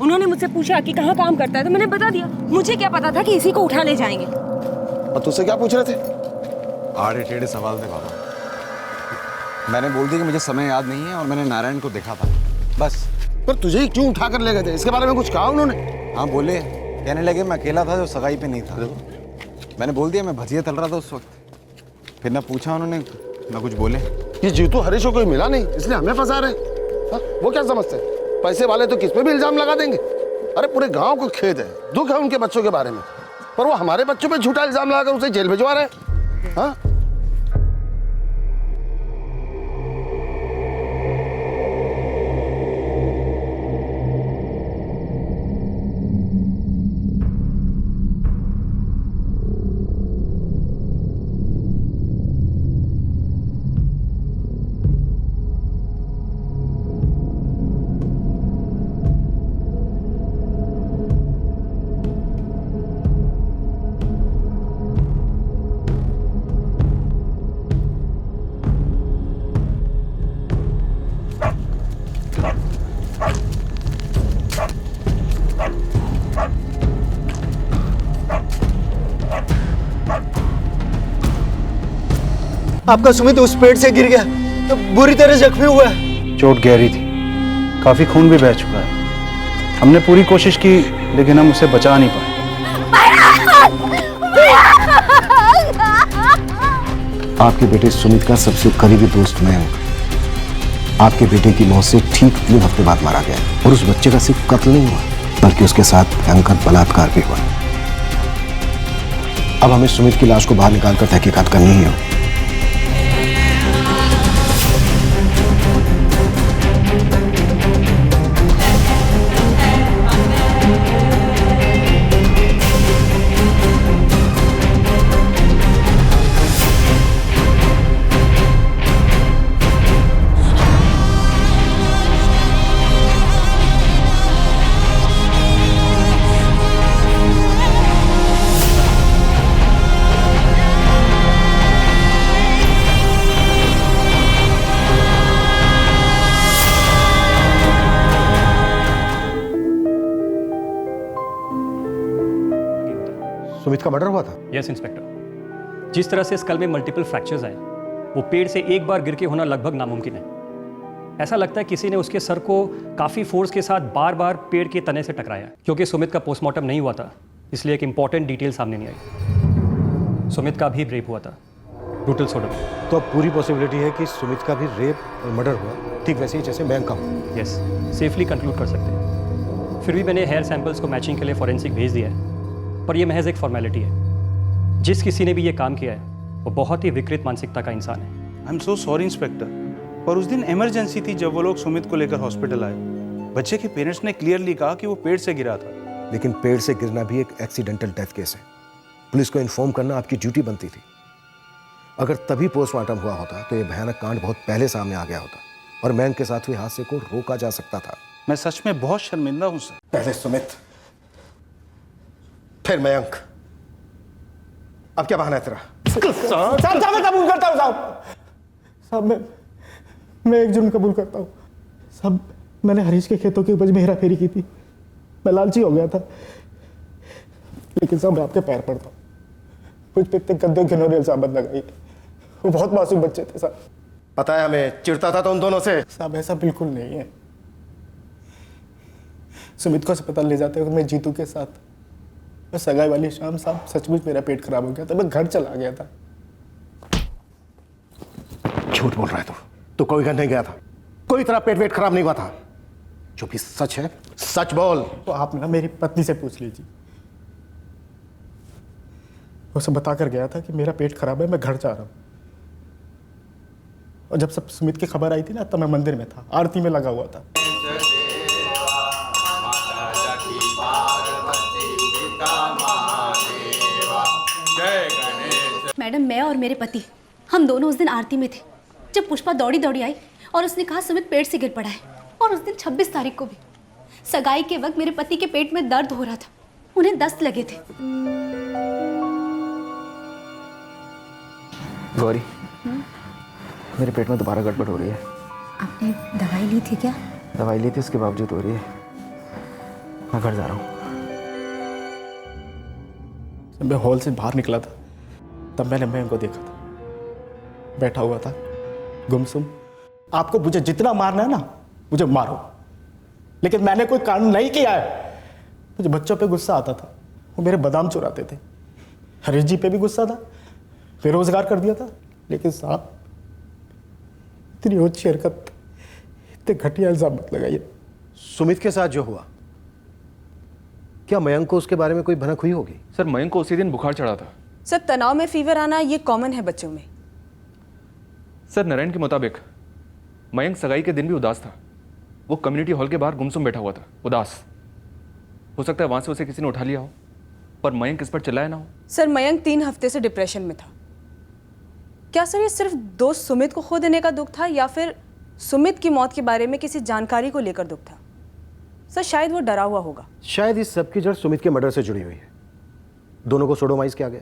उन्होंने मुझसे पूछा कि कहाँ काम करता है तो मैंने बता दिया। मुझे क्या पता था कि इसी को उठा ले जाएंगे। और तुझसे क्या पूछ रहे थे? आड़े टेढ़े सवाल थे बाबा। मैंने बोल दिया कि मुझे समय याद नहीं है और मैंने नारायण को देखा था, बस। पर तुझे ही क्यों उठा कर ले गए थे? इसके बारे में कुछ कहा उन्होंने? हाँ बोले, कहने लगे मैं अकेला था जो सगाई पे नहीं था। मैंने बोल दिया मैं भजिया तल रहा था उस वक्त। फिर ना पूछा उन्होंने, ना कुछ बोले। ये जीतू हरीश को कोई मिला नहीं इसलिए हमें फंसा रहे। वो क्या समझते हैं? पैसे वाले तो किस पे भी इल्जाम लगा देंगे। अरे पूरे गांव को खेद है, दुख है उनके बच्चों के बारे में, पर वो हमारे बच्चों पे झूठा इल्जाम लगाकर उसे जेल भिजवा रहे हैं। हाँ? आपका सुमित उस पेड़ से गिर गया तो बुरी तरह जख्मी हुआ है। चोट गहरी थी, काफी खून भी बह चुका है। हमने पूरी कोशिश की लेकिन हम उसे बचा नहीं पाए। आपके बेटे सुमित का सबसे करीबी दोस्त मैं हूं। आपके बेटे की मौत से ठीक 3 हफ्ते बाद मारा गया और उस बच्चे का सिर्फ कत्ल नहीं हुआ बल्कि उसके साथ भयंकर बलात्कार भी हुआ। अब हमें सुमित की लाश को बाहर निकालकर तहकीकात करनी ही है। सुमित का मर्डर हुआ था? Yes inspector. जिस तरह से स्कल में मल्टीपल फ्रैक्चर्स आए, वो पेड़ से एक बार गिर के होना लगभग नामुमकिन है। ऐसा लगता है किसी ने उसके सर को काफ़ी फोर्स के साथ बार बार पेड़ के तने से टकराया। क्योंकि सुमित का पोस्टमार्टम नहीं हुआ था इसलिए एक इंपॉर्टेंट डिटेल सामने नहीं आई। सुमित का भी रेप हुआ था, ब्रूटल सोडम। तो अब पूरी पॉसिबिलिटी है कि सुमित का भी रेप और मर्डर हुआ, ठीक वैसे ही जैसे बैंक का हुआ। यस, सेफली कंक्लूड कर सकते हैं। फिर भी मैंने हेयर सैंपल्स को मैचिंग के लिए फॉरेंसिक भेज दिया है, पर यह महज एक फॉर्मेलिटी है। जिस किसी ने भी ये काम किया है वो बहुत ही विकृत मानसिकता का इंसान है। I am so sorry inspector, पर उस दिन इमरजेंसी थी जब वो लोग सुमित को लेकर हॉस्पिटल आए। बच्चे के पेरेंट्स ने क्लियरली कहा कि वो पेड़ से गिरा था। लेकिन पेड़ से गिरना भी एक एक्सीडेंटल डेथ केस है। पुलिस को इन्फॉर्म करना आपकी ड्यूटी बनती थी। अगर तभी पोस्टमार्टम हुआ होता तो यह भयानक कांड बहुत पहले सामने आ गया होता और मयंक के साथ हुए हादसे को रोका जा सकता था। मैं सच में बहुत शर्मिंदा हूं सर। पहले सुमित, फिर मयंक। अब क्या बहाना है तेरा? साहब मैं कबूल करता हूँ साहब। मैं एक जुर्म कबूल करता हूँ साहब। मैंने हरीश के खेतों की उपज में हेरा फेरी की थी। मैं लालची हो गया था, लेकिन साहब मैं आपके पैर पड़ता हूँ। मुझ पे इतने गंदे घिनौने इल्जाम मत लगाइए। वो बहुत मासूम बच्चे थे साहब। पता है हमें, चिढ़ता था तो उन दोनों से। साहब ऐसा बिल्कुल नहीं है। सुमित को अस्पताल ले जाते हुए मैं जीतू के साथ मैं सगाई वाली शाम साहब सचमुच मेरा पेट खराब हो गया था। मैं घर चला गया था। झूठ बोल रहा है तू कोई घर नहीं गया था। कोई तरह पेट वेट खराब नहीं हुआ था। जो भी सच है सच बोल। तो आप ना मेरी पत्नी से पूछ लीजिए। वो सब बता कर गया था कि मेरा पेट खराब है, मैं घर जा रहा हूँ। और जब सब सुमित की खबर आई थी ना तब मैं मंदिर में था, आरती में लगा हुआ था। मैडम, मैं और मेरे पति हम दोनों उस दिन आरती में थे जब पुष्पा दौड़ी दौड़ी आई और उसने कहा सुमित पेड़ से गिर पड़ा है। और उस दिन 26 तारीख को भी सगाई के वक्त मेरे पति के पेट में दर्द हो रहा था, उन्हें दस्त लगे थे। गौरी, मेरे पेट में दोबारा गड़बड़ हो रही है। आपने दवाई ली थी क्या? दवाई ली थी, उसके बावजूद हो रही है। मैं घर जा रहा हूँ। जब मैं हॉल से बाहर निकला था तब मैंने मयंक को देखा था, बैठा हुआ था गुमसुम। आपको मुझे जितना मारना है ना मुझे मारो, लेकिन मैंने कोई कांड नहीं किया है। मुझे बच्चों पे गुस्सा आता था, वो मेरे बादाम चुराते थे। हरीश जी पे भी गुस्सा था, बेरोजगार कर दिया था। लेकिन साहब इतनी ऊंची हरकत, इतने घटिया इल्जाम मत लगाइए। सुमित के साथ जो हुआ, क्या मयंक को उसके बारे में कोई भनक हुई होगी? सर मयंक को उसी दिन बुखार चढ़ा था। सर तनाव में फीवर आना ये कॉमन है बच्चों में। सर नारायण के मुताबिक मयंक सगाई के दिन भी उदास था। वो कम्युनिटी हॉल के बाहर गुमसुम बैठा हुआ था, उदास। हो सकता है वहां से उसे किसी ने उठा लिया हो, पर मयंक इस पर चिल्लाया ना हो। सर मयंक 3 हफ्ते से डिप्रेशन में था। क्या सर ये सिर्फ दोस्त सुमित को खो देने का दुख था, या फिर सुमित की मौत के बारे में किसी जानकारी को लेकर दुख था? सर शायद वो डरा हुआ होगा। शायद इस सब की जड़ सुमित के मर्डर से जुड़ी हुई है। दोनों को सोडोमाइज किया गया,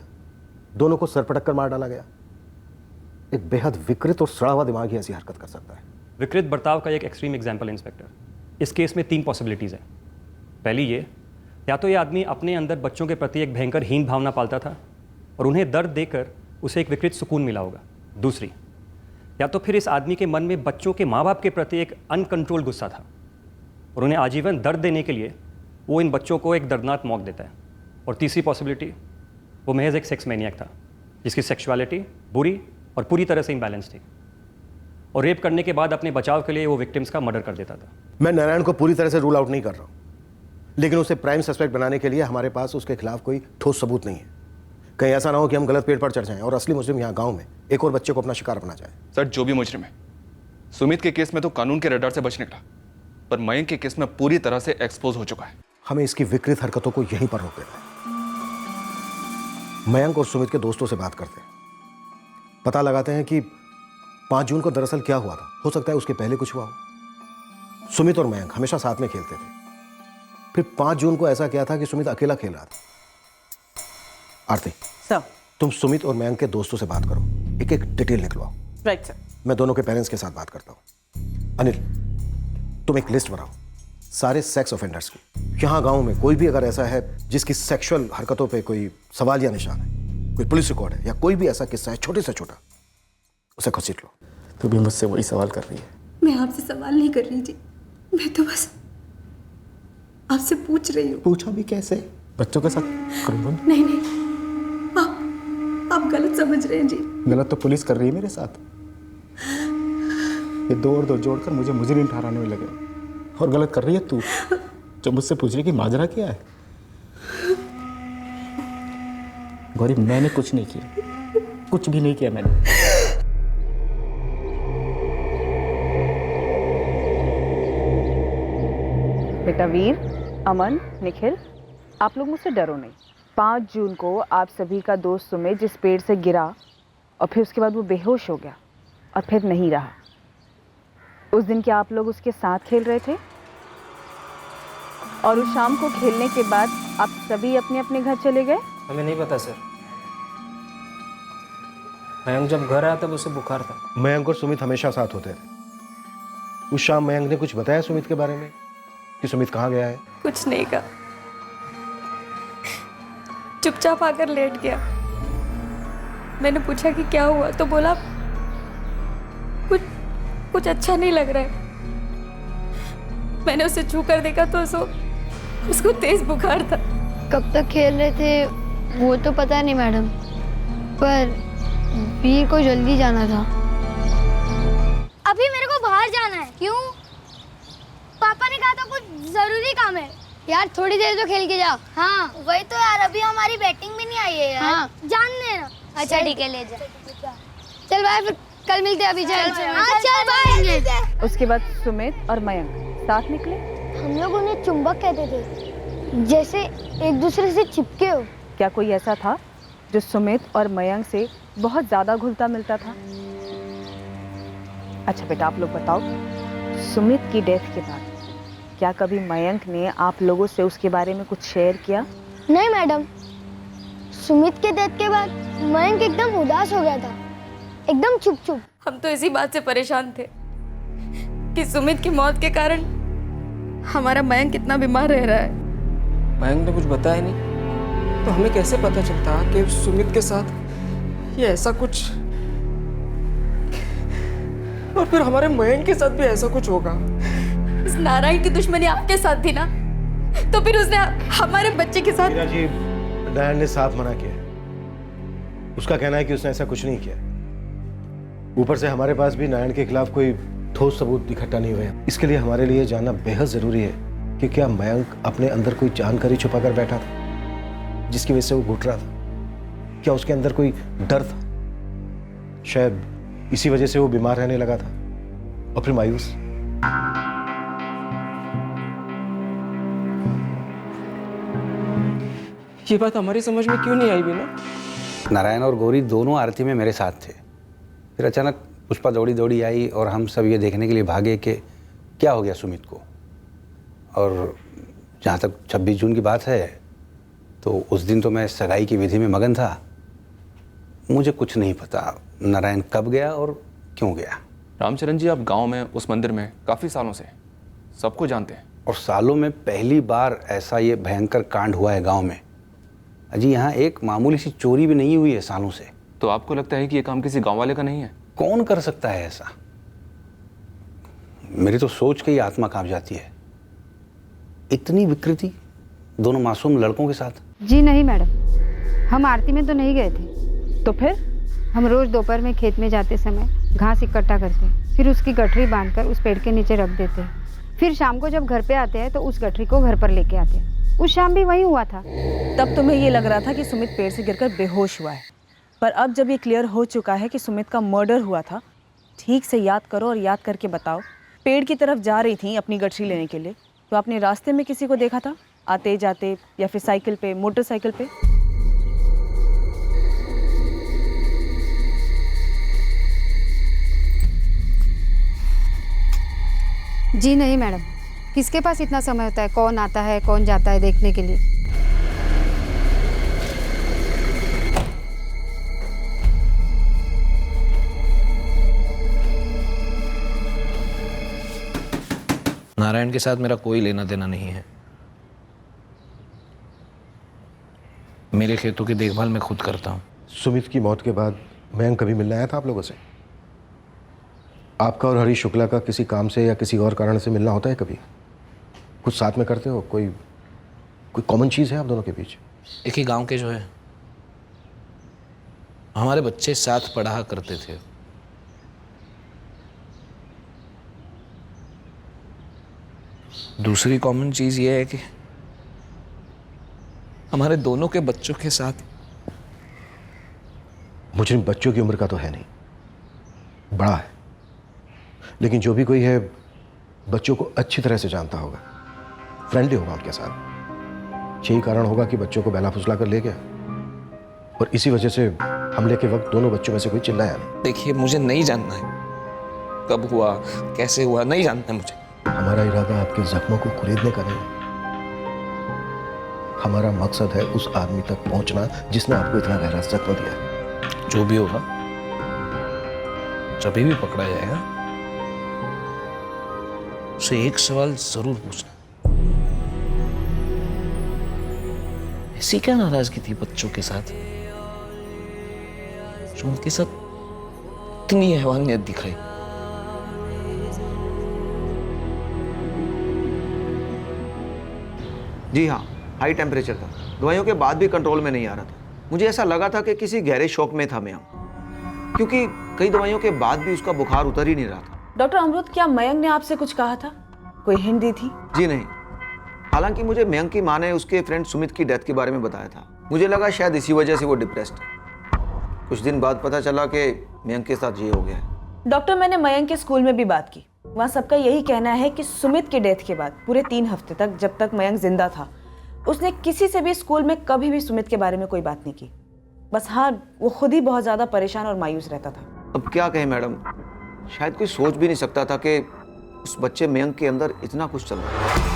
दोनों को सर पटक कर मार डाला गया। एक बेहद विकृत और सड़ा हुआ दिमाग ही ऐसी हरकत कर सकता है। विकृत बर्ताव का एक एक्सट्रीम एग्जाम्पल इंस्पेक्टर। इस केस में 3 पॉसिबिलिटीज़ हैं। पहली ये, या तो ये आदमी अपने अंदर बच्चों के प्रति एक भयंकर हीन भावना पालता था और उन्हें दर्द देकर उसे एक विकृत सुकून मिला होगा। दूसरी, या तो फिर इस आदमी के मन में बच्चों के माँ बाप के प्रति एक अनकंट्रोल गुस्सा था और उन्हें आजीवन दर्द देने के लिए वो इन बच्चों को एक दर्दनाक मौत देता है। और तीसरी पॉसिबिलिटी, वो महज एक सेक्स मैनियक था जिसकी सेक्सुअलिटी बुरी और पूरी तरह से इम्बैलेंस थी, और रेप करने के बाद अपने बचाव के लिए वो विक्टिम्स का मर्डर कर देता था। मैं नारायण को पूरी तरह से रूल आउट नहीं कर रहा हूं, लेकिन उसे प्राइम सस्पेक्ट बनाने के लिए हमारे पास उसके खिलाफ कोई ठोस सबूत नहीं है। कहीं ऐसा ना हो कि हम गलत पेड़ पर चढ़ जाएं और असली मुजरिम यहाँ गांव में एक और बच्चे को अपना शिकार बना जाए। सर जो भी मुजरिम है, सुमित के केस में तो कानून के रडार से बच निकला, पर मयंक के केस में पूरी तरह से एक्सपोज हो चुका है। हमें इसकी विकृत हरकतों को यहीं पर रोक देना है। मयंक और सुमित के दोस्तों से बात करते हैं, पता लगाते हैं कि 5 जून को दरअसल क्या हुआ था। हो सकता है उसके पहले कुछ हुआ हो। सुमित और मयंक हमेशा साथ में खेलते थे, फिर 5 जून को ऐसा क्या था कि सुमित अकेला खेल रहा था। आरती सर। तुम सुमित और मयंक के दोस्तों से बात करो, एक एक डिटेल निकलवाओ। Right sir. मैं दोनों के पेरेंट्स के साथ बात करता हूँ। अनिल, तुम एक लिस्ट बनाओ सारे सेक्स ऑफेंडर्स की। यहाँ गांव में कोई भी अगर ऐसा है जिसकी सेक्सुअल हरकतों पे कोई सवाल या निशान है, कोई पुलिस रिकॉर्ड है या कोई भी ऐसा किस्सा है छोटे से छोटा, उसे घसीट लो। तू भी मुझसे वही सवाल कर रही है। मैं आपसे सवाल नहीं कर रही जी, मैं तो बस आपसे पूछ रही हूँ। पूछा भी कैसे? बच्चों के साथ करूँगा। नहीं नहीं, आप गलत समझ रहे हैं जी। गलत तो पुलिस कर रही है मेरे साथ। ये 2 और 2 जोड़कर मुझे मुजरिम ठहराने में लगे, और गलत कर रही है तू जो मुझसे पूछ रही कि माजरा क्या है। गौरी मैंने कुछ नहीं किया, कुछ भी नहीं किया मैंने। बेटा वीर, अमन, निखिल, आप लोग मुझसे डरो नहीं। 5 जून को आप सभी का दोस्त सुमित जिस पेड़ से गिरा और फिर उसके बाद वो बेहोश हो गया और फिर नहीं रहा, उस दिन क्या आप लोग उसके साथ खेल रहे थे? और उस शाम को खेलने के बाद आप सभी अपने अपने घर चले गए? हमें नहीं पता सर। मयंक जब घर आया तब उसे बुखार था। मयंक और सुमित हमेशा साथ होते थे। उस शाम मयंक ने कुछ बताया सुमित के बारे में कि सुमित कहाँ गया है? कुछ नहीं कहा, चुपचाप आकर लेट गया। मैंने पूछा कि क्या हुआ, तो बोला कुछ अच्छा नहीं लग रहा है। मैंने उसे छू कर देखा तो उसको तेज बुखार था। कब तक खेल रहे थे वो तो पता नहीं मैडम, पर वीर को जल्दी जाना था। अभी मेरे को बाहर जाना है। क्यों? पापा ने कहा था कुछ जरूरी काम है। यार थोड़ी देर तो खेल के जाओ। हाँ वही तो यार, अभी हमारी बैटिंग भी नहीं आई है यार। हाँ। जान देना। अच्छा ठीक है, ले जा। चल बाय, फिर कल मिलते हैं। अभी चल। हाँ चल बाय। उसके बाद सुमित और मयंक साथ निकले। हम लोग उन्हें चुंबक कहते थे, जैसे एक दूसरे से चिपके हो। क्या कोई ऐसा था जो सुमित और मयंक से बहुत ज्यादा घुलता मिलता था? अच्छा बेटा आप लोग बताओ, सुमित की डेथ के बाद क्या कभी मयंक ने आप लोगों से उसके बारे में कुछ शेयर किया? नहीं मैडम, सुमित के डेथ के बाद मयंक एकदम उदास हो गया था, एकदम चुप चुप। हम तो इसी बात से परेशान थे कि सुमित की मौत के कारण हमारा मयंक कितना बीमार रह रहा है। मयंक ने कुछ बताया नहीं, तो हमें कैसे पता चलता कि सुमित के साथ ये ऐसा कुछ, और फिर हमारे मयंक के साथ भी ऐसा कुछ होगा। इस नारायण की दुश्मनी आपके साथ थी ना, तो फिर उसने हमारे बच्चे के साथ। मीरा जी, नारायण ने साफ मना किया। उसका कहना है कि उसने ऐसा कुछ नहीं किया। ऊपर से हमारे पास भी नारायण के खिलाफ कोई ठोस सबूत इकट्ठा नहीं हुए। इसके लिए हमारे लिए जानना बेहद जरूरी है कि क्या मयंक अपने अंदर कोई जानकारी छुपा कर बैठा था जिसकी वजह से वो घुट रहा था? क्या उसके अंदर कोई डर था? शायद इसी वजह से वो बीमार रहने लगा था और फिर मायूस। ये बात हमारी समझ में क्यों नहीं आई बीना? नारायण और गौरी दोनों आरती में मेरे साथ थे। फिर अचानक पुष्पा दौड़ी दौड़ी आई और हम सब ये देखने के लिए भागे कि क्या हो गया सुमित को। और जहाँ तक 26 जून की बात है, तो उस दिन तो मैं सगाई की विधि में मगन था। मुझे कुछ नहीं पता नारायण कब गया और क्यों गया। रामचरण जी, आप गांव में उस मंदिर में काफ़ी सालों से सबको जानते हैं। और सालों में पहली बार ऐसा ये भयंकर कांड हुआ है गांव में। अजी, यहाँ एक मामूली सी चोरी भी नहीं हुई है सालों से। तो आपको लगता है कि ये काम किसी गांव वाले का नहीं है? कौन कर सकता है ऐसा? मेरी तो सोच के ही आत्मा कांप जाती है। इतनी विकृति दोनों मासूम लड़कों के साथ। जी नहीं मैडम, हम आरती में तो नहीं गए थे। तो फिर? हम रोज दोपहर में खेत में जाते समय घास इकट्ठा करते, फिर उसकी गठरी बांधकर उस पेड़ के नीचे रख देते। फिर शाम को जब घर पे आते हैं तो उस गठरी को घर पर लेके आते हैं। उस शाम भी वही हुआ था। तब तुम्हें ये लग रहा था कि सुमित पेड़ से गिरकर बेहोश हुआ है, पर अब जब ये क्लियर हो चुका है कि सुमित का मर्डर हुआ था, ठीक से याद करो और याद करके बताओ। पेड़ की तरफ जा रही थी अपनी गठरी लेने के लिए, तो आपने रास्ते में किसी को देखा था आते जाते, या फिर साइकिल पे, मोटरसाइकिल पे? जी नहीं मैडम, किसके पास इतना समय होता है कौन आता है कौन जाता है देखने के लिए। नारायण के साथ मेरा कोई लेना देना नहीं है। मेरे खेतों की देखभाल मैं खुद करता हूँ। सुमित की मौत के बाद मयंक कभी मिलने आया था आप लोगों से? आपका और हरीश शुक्ला का किसी काम से या किसी और कारण से मिलना होता है कभी? कुछ साथ में करते हो? कोई कॉमन चीज़ है आप दोनों के बीच? एक ही गांव के जो है, हमारे बच्चे साथ पढ़ा करते थे। दूसरी कॉमन चीज़ ये है कि हमारे दोनों के बच्चों के साथ। मुझे बच्चों की उम्र का तो है नहीं, बड़ा है, लेकिन जो भी कोई है बच्चों को अच्छी तरह से जानता होगा, फ्रेंडली होगा उनके साथ। यही कारण होगा कि बच्चों को बहला फुसला कर ले गया और इसी वजह से हमले के वक्त दोनों बच्चों में से कोई चिल्लाया नहीं। देखिए, मुझे नहीं जानना है कब हुआ, कैसे हुआ, नहीं जानना है मुझे। हमारा इरादा आपके जख्मों को खुरीदने का नहीं है। हमारा मकसद है उस आदमी तक पहुंचना जिसने आपको इतना गहरा जख्म दिया है। जो भी होगा, जब भी पकड़ा जाएगा, उसे एक सवाल जरूर पूछना। ऐसी क्या नाराजगी थी बच्चों के साथ जो उनके साथ इतनी हैवानियत दिखाई? जी हाँ, हाई टेम्परेचर था। दवाइयों के बाद भी कंट्रोल में नहीं आ रहा था। मुझे ऐसा लगा था कि किसी गहरे शौक में था मयंक, क्योंकि कई दवाइयों के बाद भी उसका बुखार उतर ही नहीं रहा था। डॉक्टर अमृत, क्या मयंक ने आपसे कुछ कहा था? कोई हिंट दी थी? जी नहीं। हालांकि मुझे मयंक की माँ ने उसके फ्रेंड सुमित की डेथ के बारे में बताया था। मुझे लगा शायद इसी वजह से वो डिप्रेस्ड। कुछ दिन बाद पता चला कि मयंक के साथ ये हो गया है। डॉक्टर, मैंने मयंक के स्कूल में भी बात की। वहाँ सबका यही कहना है कि सुमित की डेथ के बाद पूरे 3 हफ्ते तक, जब तक मयंक जिंदा था, उसने किसी से भी स्कूल में कभी भी सुमित के बारे में कोई बात नहीं की। बस हाँ, वो खुद ही बहुत ज़्यादा परेशान और मायूस रहता था। अब क्या कहें मैडम, शायद कोई सोच भी नहीं सकता था कि उस बच्चे मयंक के अंदर इतना कुछ चल रहा है।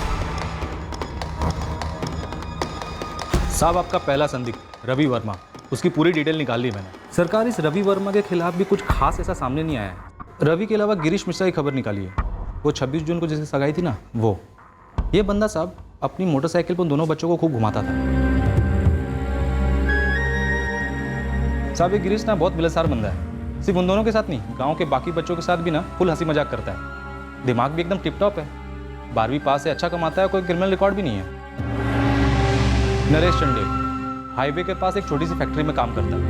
साहब, आपका पहला संदिग्ध रवि वर्मा, उसकी पूरी डिटेल निकाल ली मैंने। सरकार, इस रवि वर्मा के खिलाफ भी कुछ खास ऐसा सामने नहीं आया है। रवि के अलावा गिरीश मिश्रा की खबर निकाली है। वो 26 जून को जिसकी सगाई थी ना, वो ये बंदा साहब अपनी मोटरसाइकिल पर उन दोनों बच्चों को खूब घुमाता था। साहब ये गिरीश ना बहुत मिलनसार बंदा है, सिर्फ उन दोनों के साथ नहीं, गांव के बाकी बच्चों के साथ भी ना फुल हंसी मजाक करता है। दिमाग भी एकदम टिप टॉप है, 12वीं पास है, अच्छा कमाता है, कोई क्रिमिनल रिकॉर्ड भी नहीं है। नरेश चंडेल हाईवे के पास एक छोटी सी फैक्ट्री में काम करता है।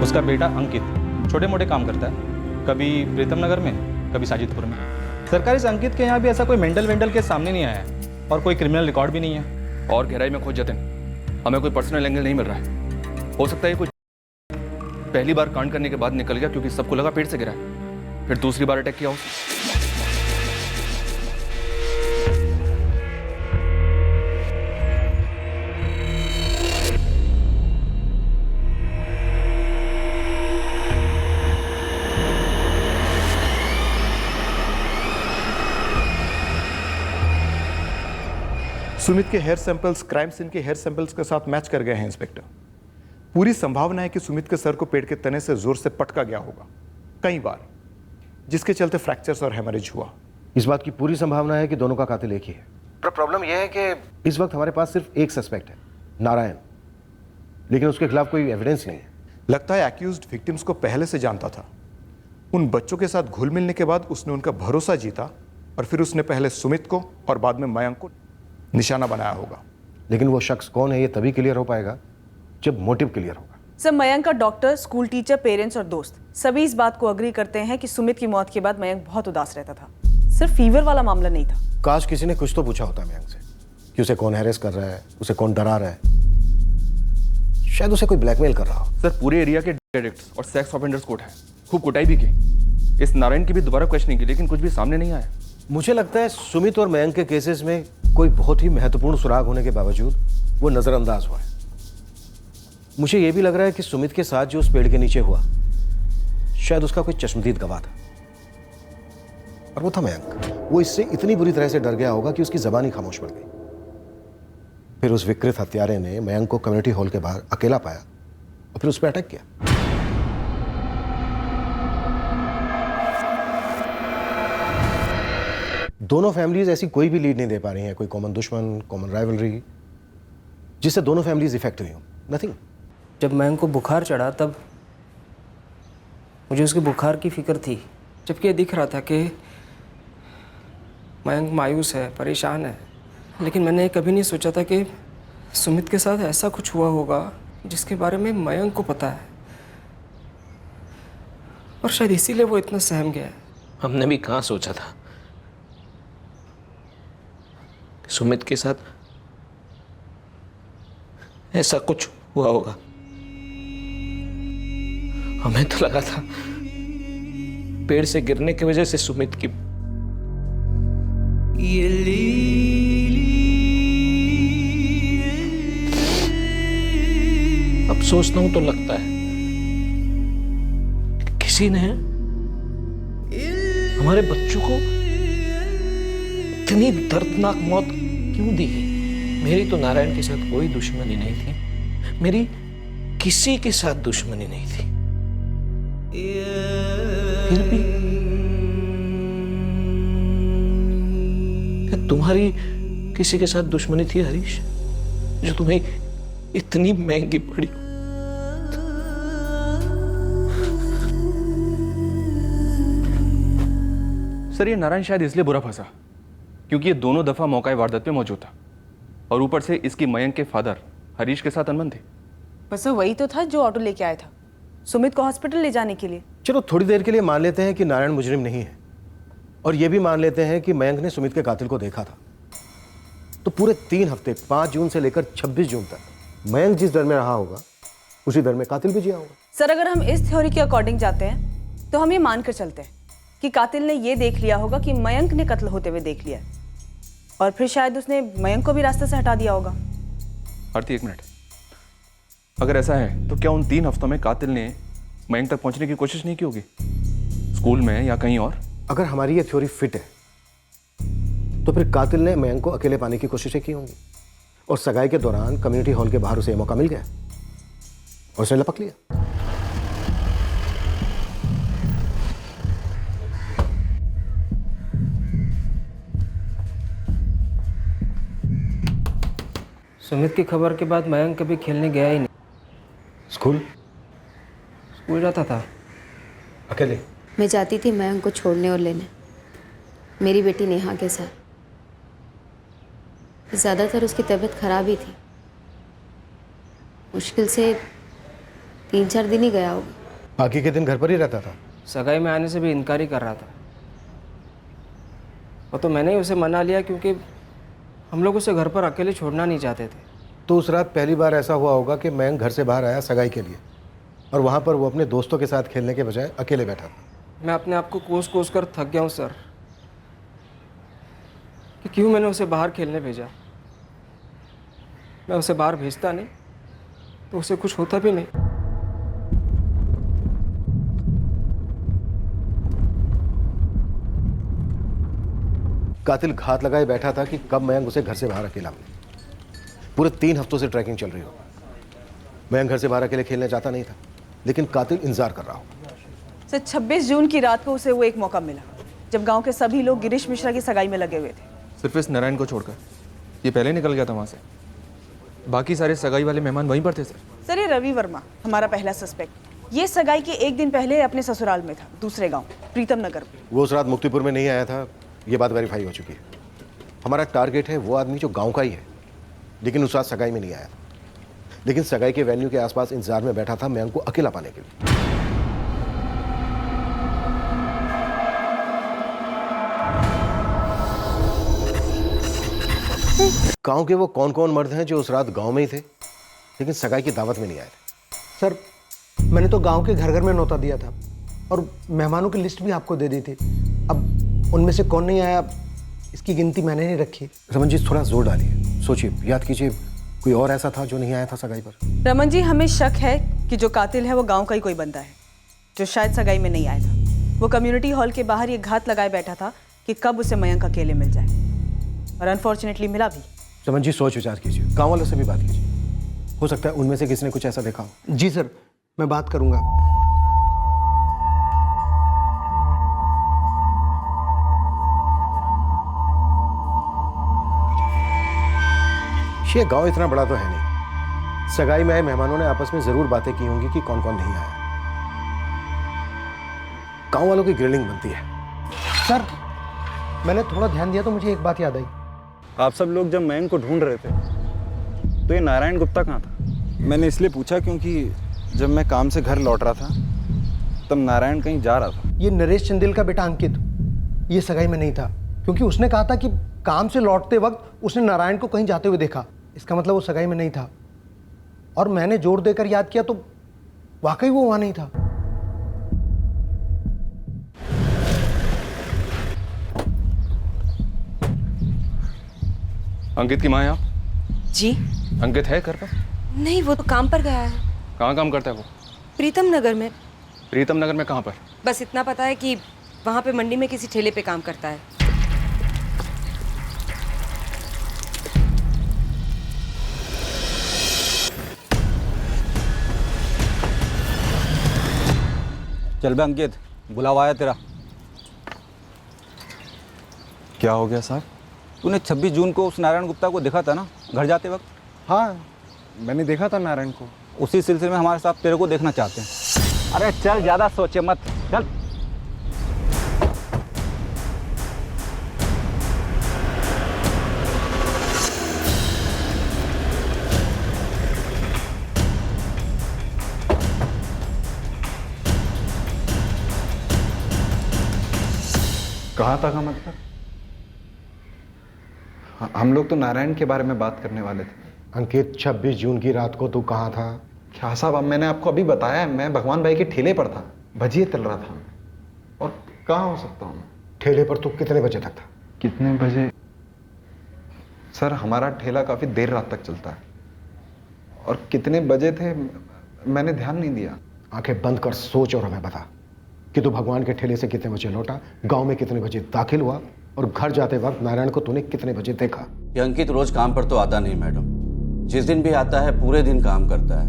उसका बेटा अंकित छोटे मोटे काम करता है, कभी प्रीतम नगर में, कभी साजिदपुर में। सरकार इस अंकित के यहाँ भी ऐसा कोई मेंटल के सामने नहीं आया है और कोई क्रिमिनल रिकॉर्ड भी नहीं है। और गहराई में खोज जतिन, हमें कोई पर्सनल एंगल नहीं मिल रहा है। हो सकता है कुछ पहली बार कांड करने के बाद निकल गया क्योंकि सबको लगा पेट से गिरा है, फिर दूसरी बार अटैक किया हो। सुमित के हेयर सैंपल्स क्राइम सीन के हेयर सैंपल्स के साथ मैच कर गए हैं इंस्पेक्टर। पूरी संभावना है कि सुमित के सर को पेड़ के तने से जोर से पटका गया होगा कई बार, जिसके चलते फ्रैक्चर्स और हेमरेज हुआ। इस बात की पूरी संभावना है कि दोनों का कातिल एक ही है, पर प्रॉब्लम यह है कि इस वक्त हमारे पास सिर्फ एक सस्पेक्ट है, नारायण, लेकिन उसके खिलाफ कोई एविडेंस नहीं है। लगता है एक्यूज्ड विक्टिम्स को पहले से जानता था। उन बच्चों के साथ घुल मिलने के बाद उसने उनका भरोसा जीता और फिर उसने पहले सुमित को और बाद में मयंक को निशाना बनाया होगा। लेकिन वो शख्स कौन है ये तभी क्लियर हो पाएगा जब मोटिव क्लियर होगा। सर, मयंक का डॉक्टर, स्कूल टीचर, पेरेंट्स और दोस्त सभी इस बात को अग्री करते हैं कि सुमित की मौत के बाद मयंक बहुत उदास रहता था। सिर्फ फीवर वाला मामला नहीं था। काश किसी ने कुछ तो पूछा होता मयंक से कि उसे कौन हैरेस कर रहा है, उसे कौन डरा रहा है, शायद उसे कोई ब्लैकमेल कर रहा हो। सर, पूरे एरिया के एडिक्ट्स और सेक्स ऑफेंडर्स कोर्ट है, खूब कुटाई भी की। इस नारायण की भी दोबारा क्वेश्चनिंग की, लेकिन कुछ भी सामने नहीं आया। मुझे लगता है सुमित और मयंक के केसेस में कोई बहुत ही महत्वपूर्ण सुराग होने के बावजूद वो नजरअंदाज हुआ है। मुझे यह भी लग रहा है कि सुमित के साथ जो उस पेड़ के नीचे हुआ, शायद उसका कोई चश्मदीद गवाह था, और वो था मयंक। वो इससे इतनी बुरी तरह से डर गया होगा कि उसकी जबान ही खामोश पड़ गई। फिर उस विकृत हत्यारे ने मयंक को कम्युनिटी हॉल के बाहर अकेला पाया और फिर उस पर अटैक किया। दोनों फैमिलीज ऐसी कोई भी लीड नहीं दे पा रही हैं, कोई कॉमन दुश्मन, कॉमन राइवलरी, जिससे दोनों फैमिलीज इफेक्ट हुई हो। नथिंग। जब मयंक को बुखार चढ़ा तब मुझे उसके बुखार की फिक्र थी, जबकि ये दिख रहा था कि मयंक मायूस है, परेशान है। लेकिन मैंने कभी नहीं सोचा था कि सुमित के साथ ऐसा कुछ हुआ होगा जिसके बारे में मयंक को पता है, और शायद इसीलिए वो इतना सहम गया है। हमने भी कहाँ सोचा था कि सुमित के साथ ऐसा कुछ हुआ होगा। हमें तो लगा था पेड़ से गिरने की वजह से सुमित की अब सोचता हूं तो लगता है किसी ने हमारे बच्चों को इतनी दर्दनाक मौत क्यों दी है। मेरी तो नारायण के साथ कोई दुश्मनी नहीं थी, मेरी किसी के साथ दुश्मनी नहीं थी, फिर भी क्या तुम्हारी किसी के साथ दुश्मनी थी हरीश, जो तुम्हें इतनी महंगी पड़ी? सर, ये नारायण शायद इसलिए बुरा फंसा क्योंकि ये दोनों दफा मौका वारदात पे मौजूद था, और ऊपर से इसकी मयंक के फादर हरीश के साथ अनबन थे। बस वही तो था जो ऑटो लेके आया था सुमित को हॉस्पिटल ले जाने के लिए। चलो थोड़ी देर के लिए मान लेते हैं कि नारायण मुजरिम नहीं है, और ये भी मान लेते हैं कि मयंक ने सुमित के कातिल को देखा था। तो पूरे 3 हफ्ते 5 जून से लेकर 26 जून तक मयंक जिस डर में रहा होगा उसी डर में कातिल भी जिया होगा। सर, अगर हम इस थ्योरी के अकॉर्डिंग जाते हैं तो हम ये मानकर चलते हैं कि कातिल ने ये देख लिया होगा कि मयंक ने कत्ल होते हुए देख लिया है, और फिर शायद उसने मयंक को भी रास्ते से हटा दिया होगा। आरती, 1 मिनट। अगर ऐसा है तो क्या उन 3 हफ्तों में कातिल ने मयंक तक पहुंचने की कोशिश नहीं की होगी, स्कूल में या कहीं और? अगर हमारी ये थ्योरी फिट है तो फिर कातिल ने मयंक को अकेले पाने की कोशिशें की होंगी, और सगाई के दौरान कम्युनिटी हॉल के बाहर उसे ये मौका मिल गया और उसने लपक लिया। सुमित की खबर के बाद मयंक कभी खेलने गया ही नहीं। स्कूल जाता था। अकेले? मैं जाती थी मयंक को छोड़ने और लेने, मेरी बेटी नेहा के साथ। ज़्यादातर उसकी तबीयत खराब ही थी, मुश्किल से 3-4 दिन ही गया होगा। बाकी के दिन घर पर ही रहता था? सगाई में आने से भी इनकार ही कर रहा था। और तो मैंने ही उसे मना लिया क्योंकि हम लोग उसे घर पर अकेले छोड़ना नहीं चाहते थे। तो उस रात पहली बार ऐसा हुआ होगा कि मयंक घर से बाहर आया सगाई के लिए, और वहाँ पर वो अपने दोस्तों के साथ खेलने के बजाय अकेले बैठा था। मैं अपने आप को कोस कर थक गया हूँ सर, कि क्यों मैंने उसे बाहर खेलने भेजा। मैं उसे बाहर भेजता नहीं तो उसे कुछ होता भी नहीं। कातिल घात लगाए बैठा था कि कब मयंक उसे घर से बाहर अकेला मिले। पूरे 3 हफ्तों से ट्रैकिंग चल रही हो। मयंक घर से बाहर अकेले खेलने जाता नहीं था, लेकिन कातिल इंतजार कर रहा हो। सर 26 जून की रात को उसे वो एक मौका मिला जब गांव के सभी लोग गिरीश मिश्रा की सगाई में लगे हुए थे। सिर्फ इस नारायण को छोड़कर ये पहले निकल गया था वहाँ से। बाकी सारे सगाई वाले मेहमान वहीं पर थे सर। ये रवि वर्मा हमारा पहला सस्पेक्ट। ये सगाई के 1 दिन पहले अपने ससुराल में था, दूसरे गांव प्रीतम नगर में। वो उस रात मुक्तिपुर में नहीं आया था, ये बात वेरीफाई हो चुकी है। हमारा टारगेट है वो आदमी जो गांव का ही है, लेकिन उस रात सगाई में नहीं आया था। लेकिन सगाई के वेन्यू के आसपास इंतजार में बैठा था मयंक को अकेला पाने के लिए। गांव के वो कौन कौन मर्द हैं जो उस रात गांव में ही थे लेकिन सगाई की दावत में नहीं आए थे? सर मैंने तो गांव के घर घर में नौता दिया था और मेहमानों की लिस्ट भी आपको दे दी थी। अब उनमें से कौन नहीं आया इसकी गिनती मैंने नहीं रखी। रमन जी थोड़ा जोर डालिए, सोचिए, याद कीजिए, कोई और ऐसा था जो नहीं आया था सगाई पर? रमन जी हमें शक है कि जो कातिल है वो गांव का ही कोई बंदा है जो शायद सगाई में नहीं आया था। वो कम्युनिटी हॉल के बाहर ये घात लगाए बैठा था कि कब उसे मयंक अकेले मिल जाए, और अनफॉर्चुनेटली मिला भी। रमन जी सोच विचार कीजिए, गाँव वालों से भी बात कीजिए, हो सकता है उनमें से किसी ने कुछ ऐसा देखा हो। जी सर, मैं बात करूंगा। ये गांव इतना बड़ा तो है नहीं, सगाई में आए मेहमानों ने आपस में जरूर बातें की होंगी कि कौन कौन नहीं आया। गांव वालों की ग्रिलिंग बनती है। सर मैंने थोड़ा ध्यान दिया तो मुझे एक बात याद आई। आप सब लोग जब मयंक को ढूंढ रहे थे तो ये नारायण गुप्ता कहाँ था? मैंने इसलिए पूछा क्योंकि जब मैं काम से घर लौट रहा था तब नारायण कहीं जा रहा था। ये नरेश चंदेल का बेटा अंकित ये सगाई में नहीं था, क्योंकि उसने कहा था कि काम से लौटते वक्त उसने नारायण को कहीं जाते हुए देखा। इसका मतलब वो सगाई में नहीं था, और मैंने जोर देकर याद किया तो वाकई वो वहां नहीं था। अंकित की माँ है आप? जी। अंकित है घर पर? नहीं, वो तो काम पर गया है। कहाँ काम करता है वो? प्रीतम नगर में। प्रीतम नगर में कहाँ पर? बस इतना पता है कि वहाँ पे मंडी में किसी ठेले पे काम करता है। चल बे अंकित, बुलावा आया तेरा। क्या हो गया साहब? तूने 26 जून को उस नारायण गुप्ता को देखा था ना घर जाते वक्त? हाँ मैंने देखा था नारायण को। उसी सिलसिले में हमारे साथ तेरे को देखना चाहते हैं। अरे चल, ज़्यादा सोचे मत, चल। कहाँ था का मतलब? हम लोग तो नारायण के बारे में बात करने वाले थे। अंकित 26 जून की रात को तू कहाँ था? क्या साहब, अब मैंने आपको अभी बताया, मैं भगवान भाई के ठेले पर था, भजिए तल रहा था। और कहाँ हो सकता हूँ? ठेले पर तू कितने बजे तक था? कितने बजे? सर हमारा ठेला काफ़ी देर रात तक चलता है, और कितने बजे थे मैंने ध्यान नहीं दिया। आंखें बंद कर सोच और हमें बता कि तू भगवान के ठेले से कितने बजे लौटा, गांव में कितने बजे दाखिल हुआ, और घर जाते वक्त नारायण को तूने कितने बजे देखा? ये अंकित रोज काम पर तो आता नहीं मैडम, जिस दिन भी आता है पूरे दिन काम करता है,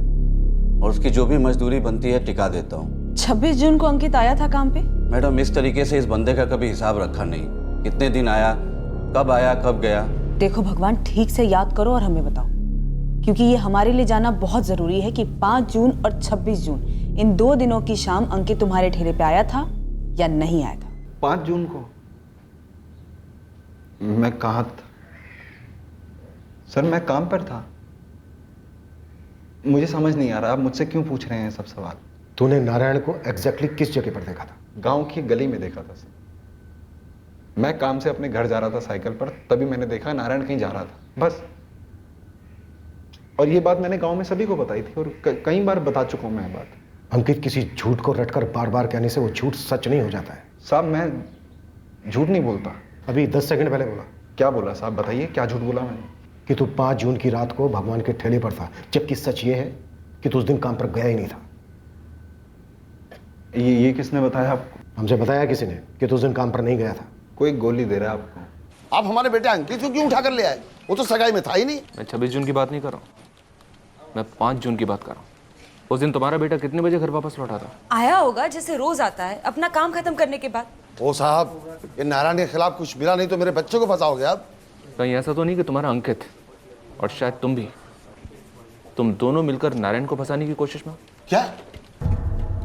और उसकी जो भी मजदूरी बनती है टिका देता हूँ। 26 जून को अंकित आया था काम पे? मैडम इस तरीके से इस बंदे का कभी हिसाब रखा नहीं, कितने दिन आया, कब गया। देखो भगवान, ठीक से याद करो और हमें बताओ। क्योंकि ये हमारे लिए जानना बहुत ज़रूरी है कि 5 जून और 26 जून इन 2 दिनों की शाम अंकित तुम्हारे ठेले पे आया था या नहीं आया था। 5 जून को मैं कहाँ था? सर मैं काम पर था। मुझे समझ नहीं आ रहा आप मुझसे क्यों पूछ रहे हैं सब सवाल। तूने नारायण को एग्जैक्टली किस जगह पर देखा था? गांव की गली में देखा था सर। मैं काम से अपने घर जा रहा था साइकिल पर, तभी मैंने देखा नारायण कहीं जा रहा था, बस। और ये बात मैंने गांव में सभी को बताई थी और कई बार बता चुका हूं मैं बात। अंकित, किसी झूठ को रटकर बार बार कहने से वो झूठ सच नहीं हो जाता है। साहब मैं झूठ नहीं बोलता। अभी 10 सेकंड पहले बोला। क्या बोला साहब, बताइए क्या झूठ बोला मैंने? कि तू 5 जून की रात को भगवान के ठेले पर था, जबकि सच ये है कि तू उस दिन काम पर गया ही नहीं था। ये किसने बताया आपको? हमसे बताया किसी ने कि तू उस दिन काम पर नहीं गया था। कोई गोली दे रहा है आपको। आप हमारे बेटे अंकित को क्यों उठा कर ले आए? वो तो सगाई में था ही नहीं। मैं 26 जून की बात नहीं कर रहा हूँ, मैं 5 जून की बात कर रहा हूँ। उस दिन तुम्हारा बेटा कितने बजे घर वापस लौटा था? आया होगा जैसे रोज आता है, अपना काम खत्म करने के बाद। ओ साहब, ये नारायण के खिलाफ कुछ मिला नहीं तो मेरे बच्चे को फंसाओगे आप। कहीं ऐसा तो नहीं कि तुम्हारा अंकित और शायद तुम दोनों मिलकर नारायण को फंसाने की कोशिश में? क्या?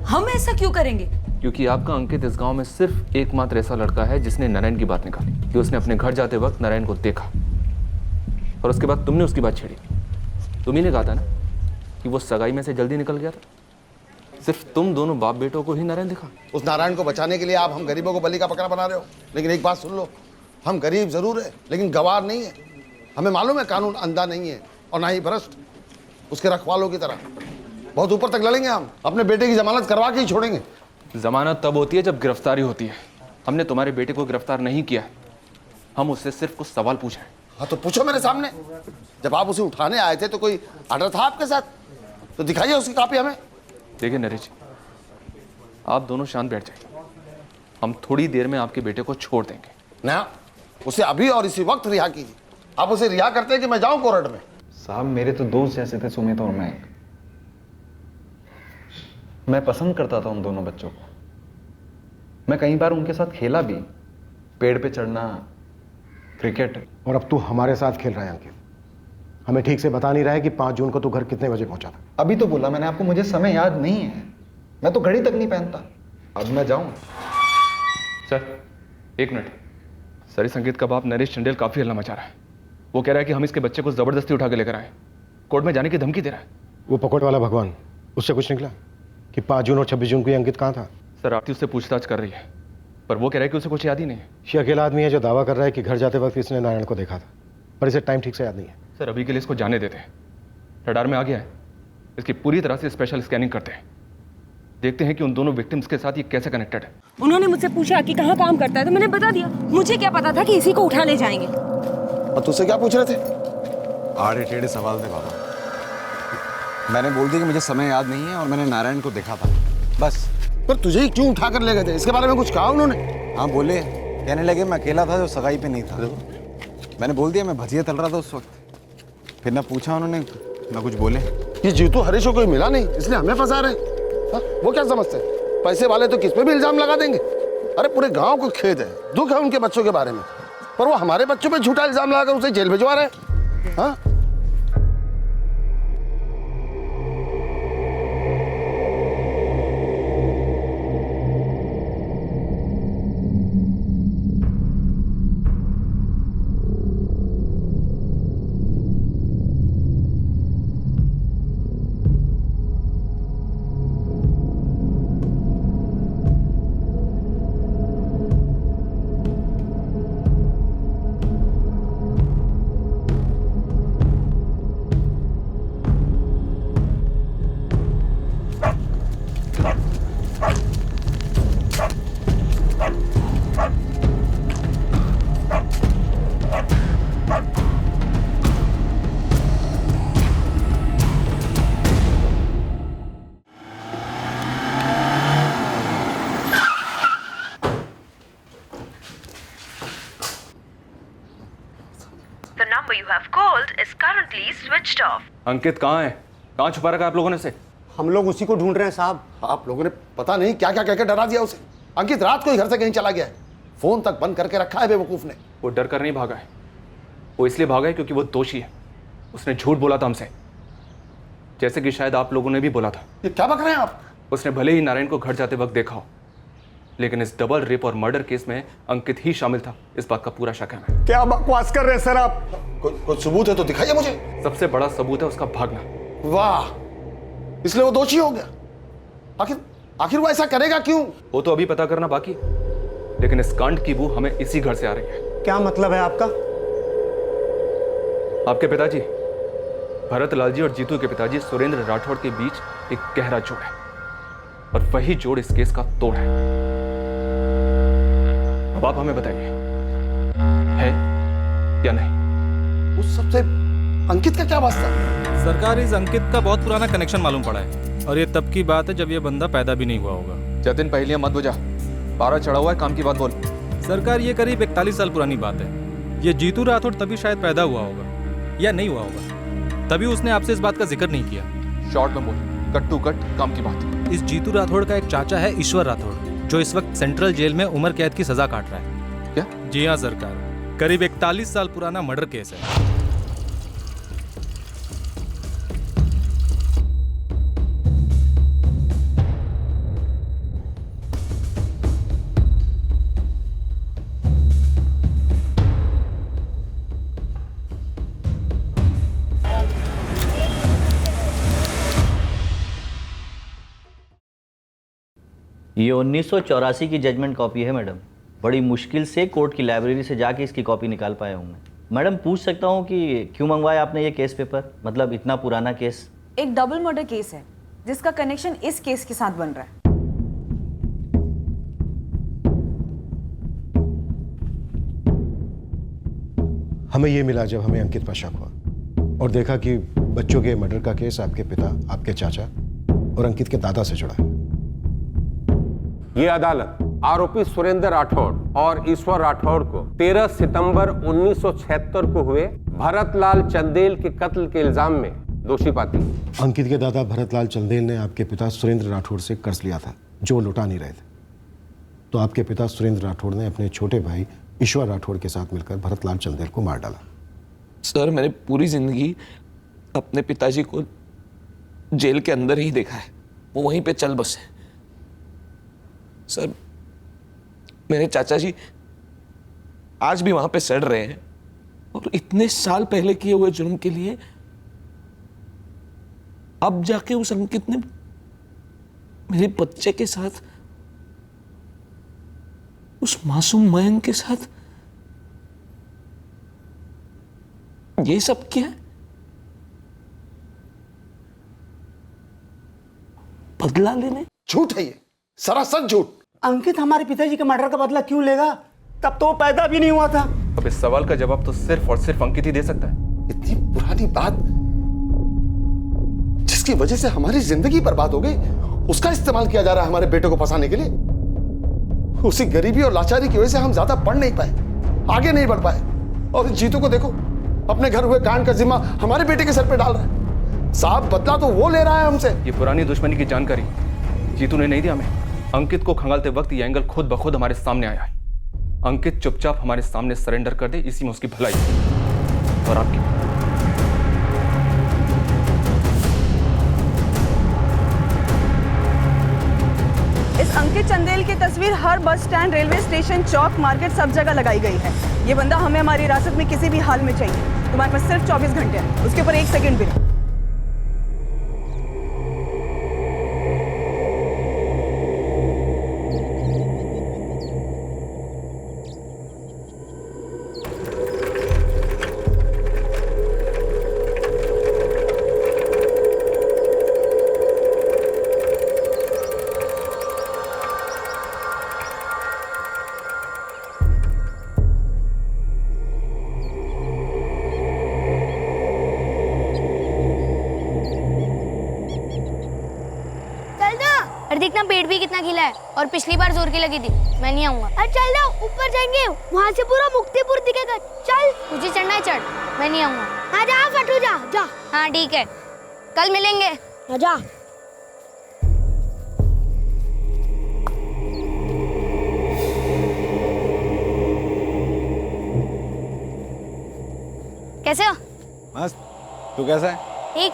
हम ऐसा क्यों करेंगे? क्योंकि आपका अंकित इस गांव में सिर्फ एकमात्र ऐसा लड़का है जिसने नारायण की बात निकाली, कि उसने अपने घर जाते वक्त नारायण को देखा और उसके बाद तुमने उसकी बात छेड़ी। तुम्ही ने कहा था ना कि वो सगाई में से जल्दी निकल गया था। सिर्फ तुम दोनों बाप बेटों को ही नारायण दिखा। उस नारायण को बचाने के लिए आप हम गरीबों को बलि का बकरा बना रहे हो। लेकिन एक बात सुन लो, हम गरीब जरूर है लेकिन गवार नहीं है। हमें मालूम है कानून अंधा नहीं है और ना ही भ्रष्ट, उसके रखवालों की तरह बहुत ऊपर तक लड़ेंगे। हम अपने बेटे की जमानत करवा के ही छोड़ेंगे। जमानत तब होती है जब गिरफ्तारी होती है। हमने तुम्हारे बेटे को गिरफ्तार नहीं किया, हम उससे सिर्फ कुछ सवाल पूछे। हाँ तो पूछो मेरे सामने। जब आप उसे उठाने आए थे तो कोई ऑर्डर था आपके साथ? तो दिखाइए उसकी कॉपी हमें। देखिए नरेश, आप दोनों शांत बैठ जाइए, हम थोड़ी देर में आपके बेटे को छोड़ देंगे ना। उसे अभी और इसी वक्त रिहा कीजिए। आप उसे रिहा करते हैं कि मैं जाऊं कोर्ट में? साहब मेरे तो दोस्त जैसे थे सुमित और मैं पसंद करता था उन दोनों बच्चों को। मैं कई बार उनके साथ खेला भी, पेड़ पे चढ़ना, क्रिकेट। और अब तू हमारे साथ खेल रहा है अंकित। हमें ठीक से बता नहीं रहा है कि 5 जून को तू घर कितने बजे पहुंचा था। अभी तो बोला मैंने आपको, मुझे समय याद नहीं है। मैं तो घड़ी तक नहीं पहनता। अब मैं जाऊं? Sir 1 minute. सर इस संगीत का बाप नरेश चंडेल काफी हल्ला मचा रहा है। वो कह रहा है कि हम इसके बच्चे को जबरदस्ती उठा के लेकर आए, कोर्ट में जाने की धमकी दे रहा है। वो पकौड़ वाला भगवान, उससे कुछ निकला कि 5 जून और 26 जून को ये अंकित कहाँ था? सर आरती उससे पूछताछ कर रही है, पर वो कह रहा है कि उसे कुछ याद ही नहीं है। ये अकेला आदमी है जो दावा कर रहा है कि घर जाते वक्त इसने नारायण को देखा था, पर इसे टाइम ठीक से याद नहीं है। सर अभी के लिए इसको जाने देते हैं। रडार में आ गया है, इसकी पूरी तरह से स्पेशल स्कैनिंग करते हैं, देखते हैं कि उन दोनों विक्टिम्स के साथ ये कैसे कनेक्टेड है। उन्होंने मुझसे पूछा कि कहाँ काम करता है तो मैंने बता दिया। मुझे क्या पता था कि इसी को उठा ले जाएंगे। और तुझसे क्या पूछ रहे थे? आड़े टेढ़े सवाल थे बाबा। मैंने बोल दिया कि मुझे समय याद नहीं है और मैंने नारायण को देखा था, बस। पर तुझे ही क्यों उठा कर ले गए थे? इसके बारे में कुछ कहा उन्होंने? हाँ बोले, कहने लगे मैं अकेला था जो सगाई पे नहीं था। मैंने बोल दिया मैं भजिया तल रहा था उस वक्त। फिर ना पूछा उन्होंने, ना कुछ बोले। ये जीतू हरीश को कोई मिला नहीं इसलिए हमें फंसा रहे। वो क्या समझते हैं? पैसे वाले तो किस पे भी इल्जाम लगा देंगे। अरे पूरे गांव को खेद है, दुख है उनके बच्चों के बारे में, पर वो हमारे बच्चों पे झूठा इल्जाम लगाकर उसे जेल भिजवा रहे हैं। हाँ? number you have called is currently switched off. अंकित कहाँ है? कहाँ छुपा रखा आप लोगों ने उसे? हम लोग उसी को ढूंढ रहे हैं साहब। आप लोगों ने पता नहीं क्या क्या कहकर डरा दिया उसे। अंकित रात को ही घर से कहीं चला गया है, फोन तक बंद करके रखा है बेवकूफ ने। वो डर कर नहीं भागा है, वो इसलिए भागा है क्योंकि वो दोषी है। उसने झूठ बोला था हमसे जैसे कि शायद आप लोगों ने भी बोला था। ये क्या बक रहे हैं आप? उसने भले ही नारायण को घर जाते वक्त देखा हो, लेकिन इस डबल रेप और मर्डर केस में अंकित ही शामिल था, इस बात का पूरा शक है हमें। क्या बकवास कर रहे हैं सर आप? कोई सबूत है तो दिखाइए मुझे। सबसे बड़ा सबूत है उसका भागना। वाह, इसलिए वो दोषी हो गया। आखिर वो ऐसा करेगा क्यों? वो तो अभी पता करना बाकी है, लेकिन इस कांड की बू हमें इसी घर से आ रही है। क्या मतलब है आपका? आपके पिताजी भरत लाल जी और जीतू के पिताजी सुरेंद्र राठौड़ के बीच एक गहरा जोड़ है, और वही जोड़ इस केस का तोड़ है। अब आप हमें बताइए, है या नहीं? उस सबसे अंकित का क्या वास्ता? सरकार इस अंकित का बहुत पुराना कनेक्शन मालूम पड़ा है, और ये तब की बात है जब ये बंदा पैदा भी नहीं हुआ होगा। जतिन पहलियां मत बुझा, 12 चढ़ा हुआ है, काम की बात बोल। सरकार ये करीब 41 साल पुरानी बात है। ये जीतू राठौड़ तभी शायद पैदा हुआ होगा या नहीं हुआ होगा, तभी उसने आपसे इस बात का जिक्र नहीं किया। शॉर्ट में बोल, कट टू कट, काम की बात। इस जीतू राठौड़ का एक चाचा है ईश्वर राठौड़, जो इस वक्त सेंट्रल जेल में उम्र कैद की सजा काट रहा है। क्या? जी हाँ सरकार, करीब 41 साल पुराना मर्डर केस है। ये 1984 की जजमेंट कॉपी है मैडम। बड़ी मुश्किल से कोर्ट की लाइब्रेरी से जाके इसकी कॉपी निकाल पाया हूँ मैं। मैडम पूछ सकता हूँ कि क्यों मंगवाया आपने ये केस पेपर? मतलब इतना पुराना केस। एक डबल मर्डर केस है जिसका कनेक्शन इस केस के साथ बन रहा है। हमें ये मिला जब हमें अंकित पर शक हुआ और देखा कि बच्चों के मर्डर का केस आपके पिता, आपके चाचा और अंकित के दादा से जुड़ा है। ये अदालत आरोपी सुरेंद्र राठौड़ और ईश्वर राठौड़ को 13 सितंबर 1976 को हुए भरतलाल चंदेल के कत्ल के इल्जाम में दोषी पाती है। अंकित के दादा भरतलाल चंदेल ने आपके पिता सुरेंद्र राठौड़ से कर्ज लिया था जो लौटा नहीं रहे थे, तो आपके पिता सुरेंद्र राठौड़ ने अपने छोटे भाई ईश्वर राठौड़ के साथ मिलकर भरतलाल चंदेल को मार डाला। सर मैंने पूरी जिंदगी अपने पिताजी को जेल के अंदर ही देखा है, वो वहीं पे चल बसे। सर मेरे चाचा जी आज भी वहां पे सड़ रहे हैं, और इतने साल पहले किए हुए जुर्म के लिए अब जाके उस अंकित ने मेरे बच्चे के साथ, उस मासूम मयंक के साथ ये सब किया। बदला लेने। झूठ है ये, सरासर झूठ। अंकित हमारे पिताजी के मर्डर का बदला क्यों लेगा? तब तो वो पैदा भी नहीं हुआ था। अब इस सवाल का जवाब तो सिर्फ और सिर्फ अंकित ही दे सकता है। इतनी पुरानी बात जिसकी वजह से हमारी जिंदगी बर्बाद हो गई, उसका इस्तेमाल किया जा रहा है हमारे बेटे को फंसाने के लिए। उसी गरीबी और लाचारी की वजह से हम ज्यादा पढ़ नहीं पाए, आगे नहीं बढ़ पाए, और जीतू को देखो अपने घर हुए कांड का जिम्मा हमारे बेटे के सर पे डाल रहा है। साहब बदला तो वो ले रहा है हमसे। ये पुरानी दुश्मनी की जानकारी जीतू ने नहीं दी हमें। अंकित को खंगालते वक्त ये एंगल खुद ब खुद हमारे सामने आया है। अंकित चुपचाप हमारे सामने सरेंडर कर दे, इसी में उसकी भलाई और आपकी। इस अंकित चंदेल की तस्वीर हर बस स्टैंड, रेलवे स्टेशन, चौक, मार्केट सब जगह लगाई गई है। ये बंदा हमें हमारी हिरासत में किसी भी हाल में चाहिए। तुम्हारे पास सिर्फ 24 घंटे हैं, उसके ऊपर 1 सेकंड भी नहीं। देखना पेट भी कितना खिला है, और पिछली बार जोर की लगी थी। मैं नहीं आऊंगा। अरे चल जाओ, ऊपर जाएंगे, वहाँ से पूरा मुक्तिपुर दिखेगा। चल। तुझे चढ़ना है चढ़, मैं नहीं आऊंगा। हाँ जा फटू जा जा। हाँ ठीक है, कल मिलेंगे। हाँ जा। कैसे हो? मस्त। तू कैसा है? ठीक।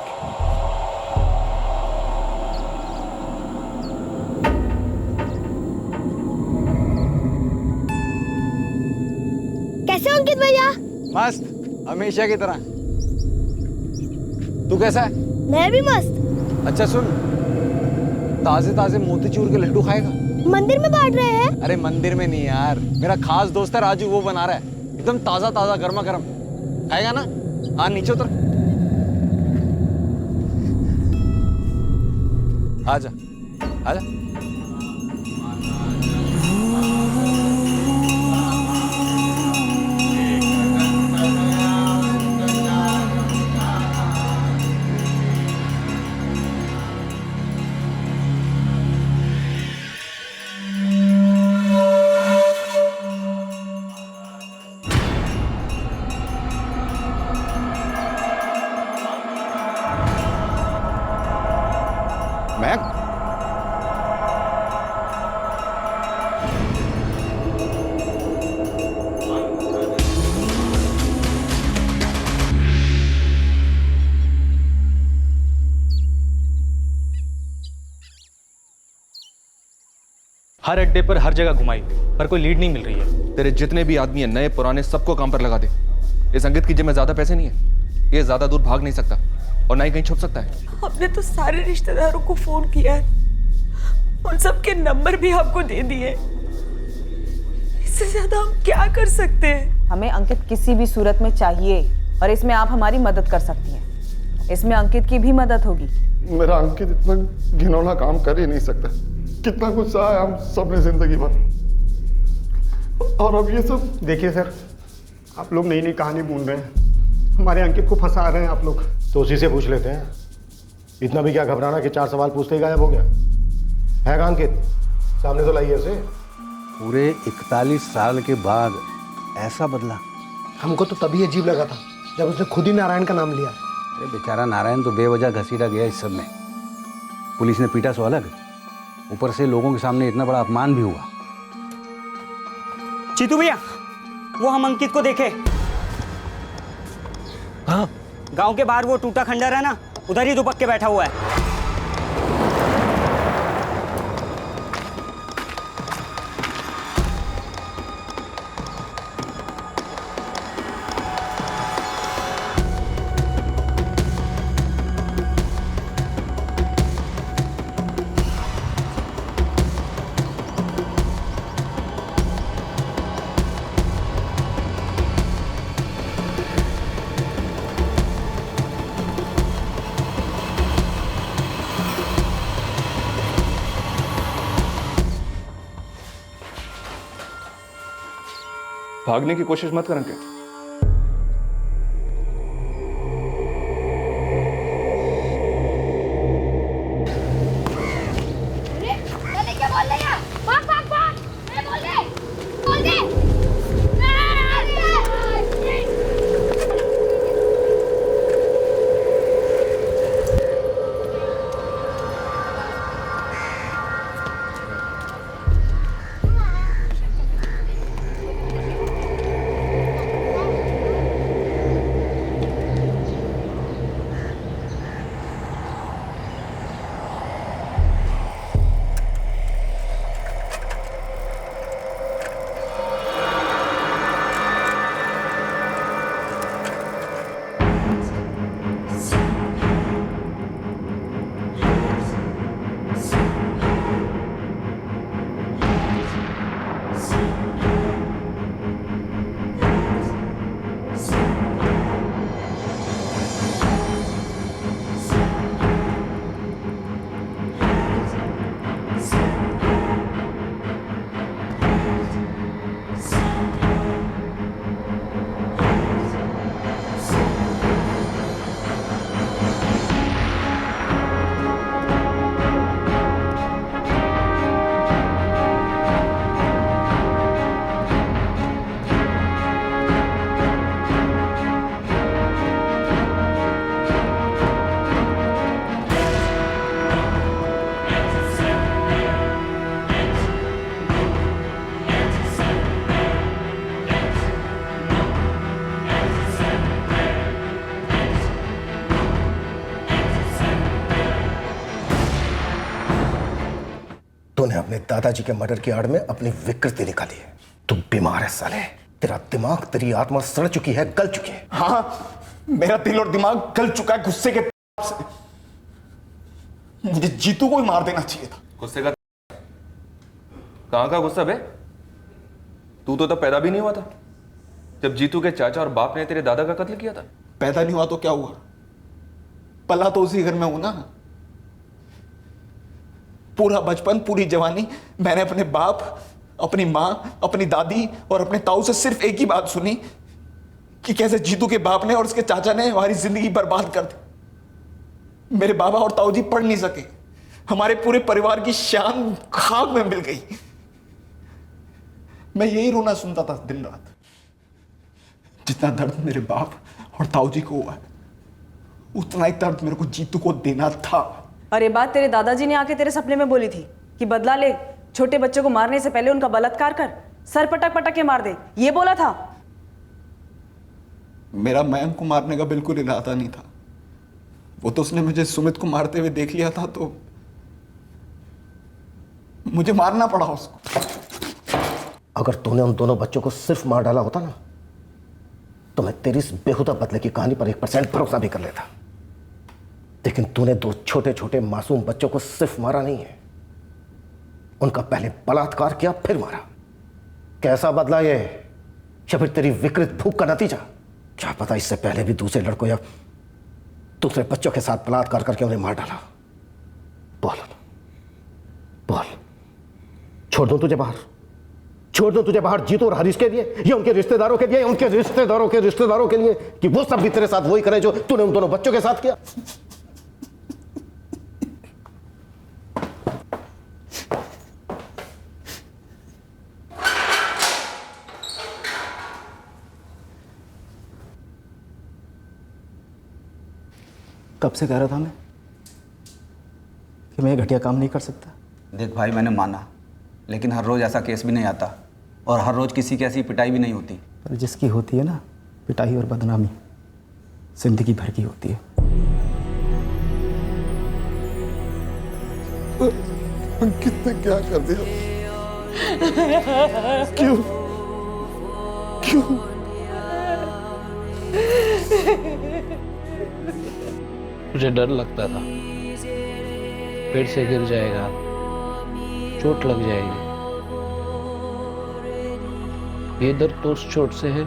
कैसे हो अंकित भैया? मस्त, हमेशा की तरह। तू कैसा है? मैं भी मस्त। अच्छा सुन, ताजे ताजे मोतीचूर के लड्डू खाएगा? मंदिर में बांट रहे हैं। अरे मंदिर में नहीं यार, मेरा खास दोस्त है राजू, वो बना रहा है, एकदम ताजा ताजा गर्मा गर्म। खाएगा ना? हाँ नीचे उतर, आजा आजा। हर अड्डे पर हर जगह घुमाई पर कोई लीड नहीं मिल रही है। तेरे जितने भी आदमी हैं, नए पुराने, सबको काम पर लगा दे। इस अंकित की जेब में ज्यादा पैसे नहीं है, ये ज्यादा दूर भाग नहीं सकता और ना ही कहीं छुप सकता है। हमने तो सारे रिश्तेदारों को फोन किया है, उन सबके नंबर भी आपको दे दिए। इससे ज्यादा हम क्या कर सकते हैं? हमें अंकित किसी भी सूरत में चाहिए और इसमें आप हमारी मदद कर सकती हैं। इसमें अंकित की भी मदद होगी। मेरा अंकित इतना घिनौना काम कर ही नहीं सकता। कितना गुस्सा है हम सब ने जिंदगी भर, और अब ये सब। देखिए सर, आप लोग नई नई कहानी बुन रहे हैं, हमारे अंकित को फंसा रहे हैं आप लोग। तो उसी से पूछ लेते हैं, इतना भी क्या घबराना कि 4 सवाल पूछते ही गायब हो गया है? अंकित सामने तो लाइए उसे। पूरे 41 साल के बाद ऐसा बदला। हमको तो तभी अजीब लगा था जब उसने खुद ही नारायण का नाम लिया। अरे बेचारा नारायण तो बेवजह घसीटा गया इस सब में। पुलिस ने पीटा सो अलग, ऊपर से लोगों के सामने इतना बड़ा अपमान भी हुआ। चीतू भैया, वो हम अंकित को देखे। हाँ, गांव के बाहर वो टूटा खंडर है ना, उधर ही दुपक के बैठा हुआ है। भागने की कोशिश मत कर अंकित। तूने अपने दादाजी के मर्डर की आड़ में अपनी विकृति निकाली है। तू बीमार है साले। तेरा दिमाग, तेरी आत्मा सड़ चुकी है, गल चुकी है। हाँ, मेरा दिल और दिमाग गल चुका है गुस्से के से। मुझे जीतू को ही मार देना चाहिए था। गुस्से का कहाँ का गुस्सा बे? तू तो तब पैदा भी नहीं हुआ था जब जीतू के चाचा और बाप ने तेरे दादा का कत्ल किया था। पैदा नहीं हुआ तो क्या हुआ? पला तो उसी घर में हूं ना। पूरा बचपन, पूरी जवानी मैंने अपने बाप, अपनी माँ, अपनी दादी और अपने ताऊ से सिर्फ एक ही बात सुनी कि कैसे जीतू के बाप ने और उसके चाचा ने हमारी जिंदगी बर्बाद कर दी। मेरे बाबा और ताऊ जी पढ़ नहीं सके, हमारे पूरे परिवार की शान खाक में मिल गई। मैं यही रोना सुनता था दिन रात। जितना दर्द मेरे बाप और ताऊ जी को हुआ है, उतना ही दर्द मेरे को जीतू को देना था। और ये बात तेरे दादाजी ने आके तेरे सपने में बोली थी कि बदला ले, छोटे बच्चों को मारने से पहले उनका बलात्कार कर, सर पटक पटक के मार दे, ये बोला था? मेरा मयंक को मारने का बिल्कुल इरादा नहीं था। वो तो उसने मुझे सुमित को मारते हुए देख लिया था तो मुझे मारना पड़ा उसको। अगर तूने उन दोनों बच्चों को सिर्फ मार डाला होता ना, तो मैं तेरी इस बेहुदा बदले की कहानी पर 1% भरोसा भी कर लेता। लेकिन तूने दो छोटे छोटे मासूम बच्चों को सिर्फ मारा नहीं है, उनका पहले बलात्कार किया फिर मारा। कैसा बदला ये? या फिर तेरी विकृत भूख का नतीजा? क्या पता इससे पहले भी दूसरे लड़कों या दूसरे बच्चों के साथ बलात्कार करके उन्हें मार डाला। बोल बोल, छोड़ दूं तुझे बाहर? छोड़ दूं तुझे बाहर जीतू और हरीश के लिए, या उनके रिश्तेदारों के लिए, उनके रिश्तेदारों के लिए, कि वो सब भी तेरे साथ वही करें जो तूने उन दोनों बच्चों के साथ किया? कब से कह रहा था मैं कि मैं ये घटिया काम नहीं कर सकता? देख भाई, मैंने माना, लेकिन हर रोज़ ऐसा केस भी नहीं आता और हर रोज़ किसी की ऐसी पिटाई भी नहीं होती। पर जिसकी होती है ना पिटाई और बदनामी, जिंदगी भर की होती है। अंकित ने क्या कर दिया? क्यों क्यों? मुझे डर लगता था पेड़ से गिर जाएगा, चोट लग जाएगी। ये दर्द तो उस चोट से है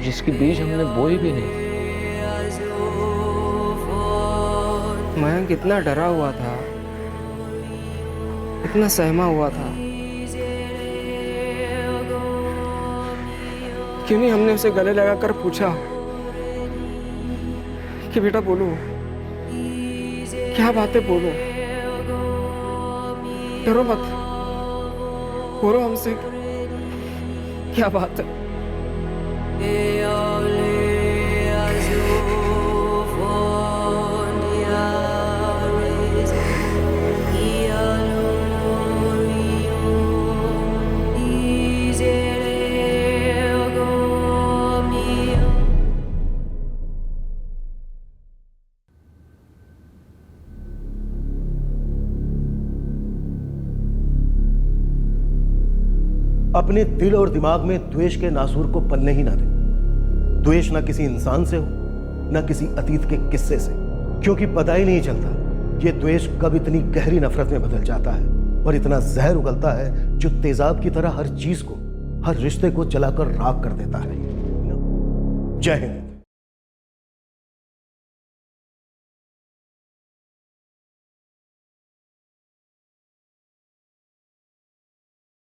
जिसकी बीज हमने बोई भी नहीं। मयंक इतना डरा हुआ था, इतना सहमा हुआ था, क्यों नहीं हमने उसे गले लगाकर पूछा कि बेटा बोलो, क्या बातें बोलो, डरो मत, बोलो हमसे क्या बात है। अपने दिल और दिमाग में द्वेष के नासूर को पलने ही ना दे। द्वेष ना किसी इंसान से हो, ना किसी अतीत के किस्से से, क्योंकि पता ही नहीं चलता ये द्वेष कब इतनी गहरी नफरत में बदल जाता है और इतना जहर उगलता है जो तेजाब की तरह हर चीज को, हर रिश्ते को जलाकर राख कर देता है। जय हिंद।